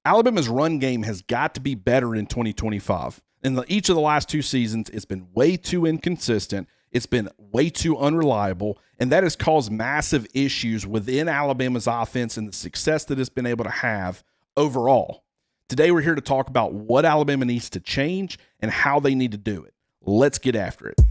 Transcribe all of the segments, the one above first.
Alabama's run game has got to be better in 2025. In each of the last 2 seasons, it's been way too inconsistent. It's been way too unreliable, and that has caused massive issues within Alabama's offense and the success that it's been able to have overall. Today, we're here to talk about what Alabama needs to change and how they need to do it. Let's get after it.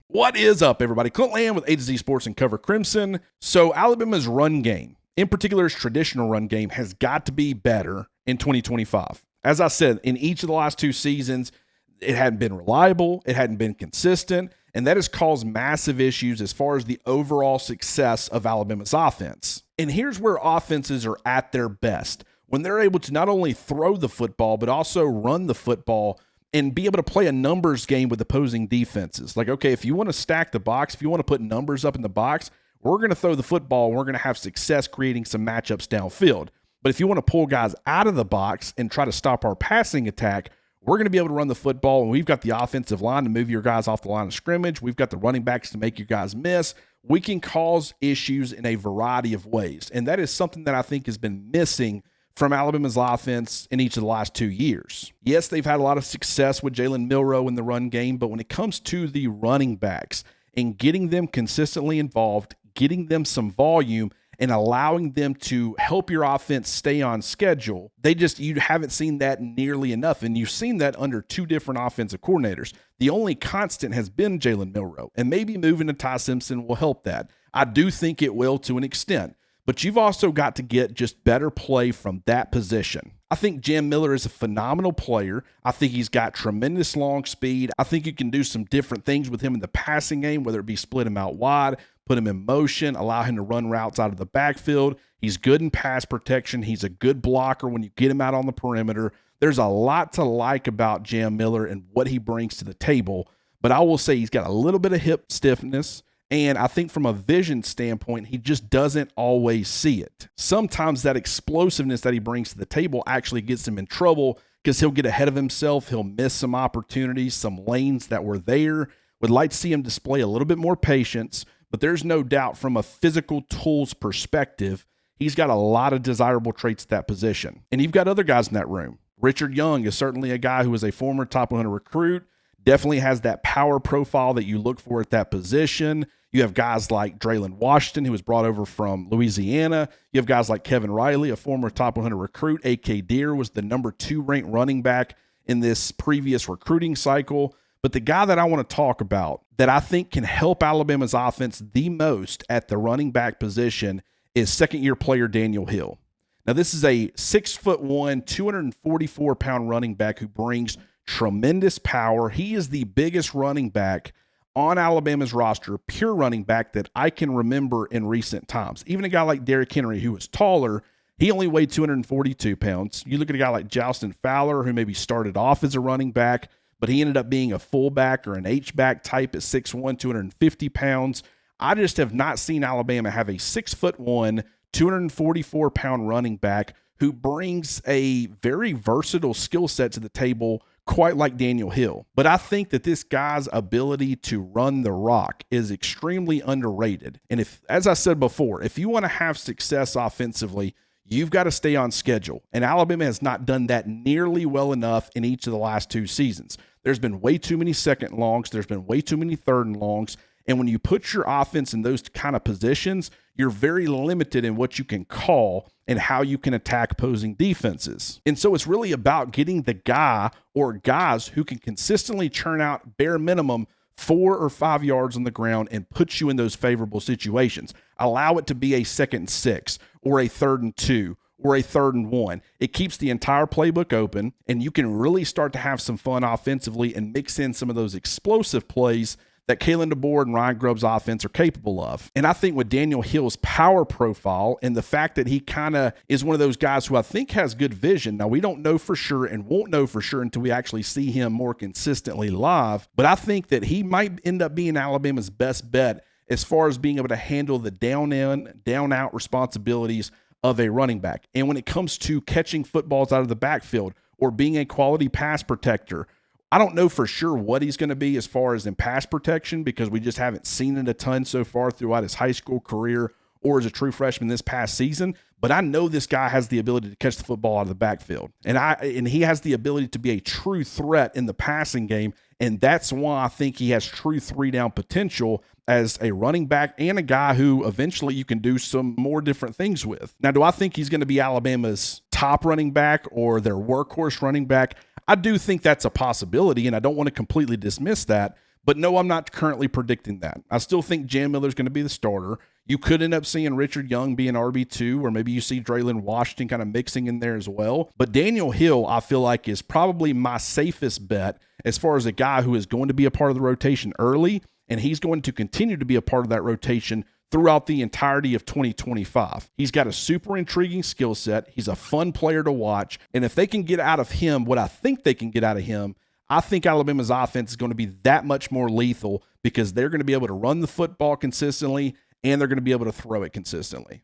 What is up, everybody? Clint Lamb with A to Z Sports and Cover Crimson. So Alabama's run game, in particular its traditional run game, has got to be better in 2025. As I said, in each of the last 2 seasons, it hadn't been reliable, it hadn't been consistent, and that has caused massive issues as far as the overall success of Alabama's offense. And here's where offenses are at their best, when they're able to not only throw the football, but also run the football and be able to play a numbers game with opposing defenses. Like, okay, if you want to stack the box, if you want to put numbers up in the box, we're going to throw the football and we're going to have success creating some matchups downfield. But if you want to pull guys out of the box and try to stop our passing attack, we're going to be able to run the football, and we've got the offensive line to move your guys off the line of scrimmage. We've got the running backs to make you guys miss. We can cause issues in a variety of ways, and that is something that I think has been missing from Alabama's offense in each of the last 2 years. Yes, they've had a lot of success with Jaylen Miller in the run game, but when it comes to the running backs and getting them consistently involved, getting them some volume, and allowing them to help your offense stay on schedule, you haven't seen that nearly enough. And you've seen that under 2 different offensive coordinators. The only constant has been Jaylen Miller, and maybe moving to Ty Simpson will help that. I do think it will to an extent, but you've also got to get just better play from that position. I think Jaylen Miller is a phenomenal player. I think he's got tremendous long speed. I think you can do some different things with him in the passing game, whether it be split him out wide, put him in motion, allow him to run routes out of the backfield. He's good in pass protection. He's a good blocker when you get him out on the perimeter. There's a lot to like about Jaylen Miller and what he brings to the table, but I will say he's got a little bit of hip stiffness, and I think from a vision standpoint, he just doesn't always see it. Sometimes that explosiveness that he brings to the table actually gets him in trouble because he'll get ahead of himself. He'll miss some opportunities, some lanes that were there. Would like to see him display a little bit more patience, but there's no doubt from a physical tools perspective, he's got a lot of desirable traits at that position. And you've got other guys in that room. Richard Young is certainly a guy who is a former top 100 recruit, definitely has that power profile that you look for at that position. You have guys like Draylen Washington, who was brought over from Louisiana. You have guys like Kevin Riley, a former top 100 recruit. A.K. Deere was the number 2 ranked running back in this previous recruiting cycle. But the guy that I want to talk about that I think can help Alabama's offense the most at the running back position is second-year player Daniel Hill. Now, this is a 6'1", 244-pound running back who brings tremendous power. He is the biggest running back on Alabama's roster, pure running back that I can remember in recent times. Even a guy like Derrick Henry, who was taller, he only weighed 242 pounds. You look at a guy like Justin Fowler, who maybe started off as a running back, but he ended up being a fullback or an H-back type at 6'1", 250 pounds. I just have not seen Alabama have a 6'1", 244-pound running back who brings a very versatile skill set to the table, quite like Daniel Hill. But I think that this guy's ability to run the rock is extremely underrated. And if, as I said before, if you want to have success offensively, you've got to stay on schedule. And Alabama has not done that nearly well enough in each of the last 2 seasons. There's been way too many second and longs. There's been way too many third and longs. And when you put your offense in those kind of positions, you're very limited in what you can call and how you can attack opposing defenses. And so it's really about getting the guy or guys who can consistently churn out bare minimum 4 or 5 yards on the ground and put you in those favorable situations. Allow it to be a 2nd and 6 or a 3rd and 2 or a 3rd and 1. It keeps the entire playbook open, and you can really start to have some fun offensively and mix in some of those explosive plays that Kalen DeBoer and Ryan Grubb's offense are capable of. And I think with Daniel Hill's power profile and the fact that he kind of is one of those guys who I think has good vision. Now, we don't know for sure and won't know for sure until we actually see him more consistently live, but I think that he might end up being Alabama's best bet as far as being able to handle the down-in, down-out responsibilities of a running back. And when it comes to catching footballs out of the backfield or being a quality pass protector, I don't know for sure what he's going to be as far as in pass protection because we just haven't seen it a ton so far throughout his high school career or as a true freshman this past season, but I know this guy has the ability to catch the football out of the backfield. And he has the ability to be a true threat in the passing game. And that's why I think he has true 3-down potential as a running back and a guy who eventually you can do some more different things with. Now, do I think he's going to be Alabama's top running back or their workhorse running back? I do think that's a possibility, and I don't want to completely dismiss that. But no, I'm not currently predicting that. I still think Jaylen Miller is going to be the starter. You could end up seeing Richard Young be an RB2, or maybe you see Draylen Washington kind of mixing in there as well. But Daniel Hill, I feel like, is probably my safest bet as far as a guy who is going to be a part of the rotation early, and he's going to continue to be a part of that rotation throughout the entirety of 2025. He's got a super intriguing skill set. He's a fun player to watch. And if they can get out of him what I think they can get out of him, I think Alabama's offense is going to be that much more lethal because they're going to be able to run the football consistently and they're going to be able to throw it consistently.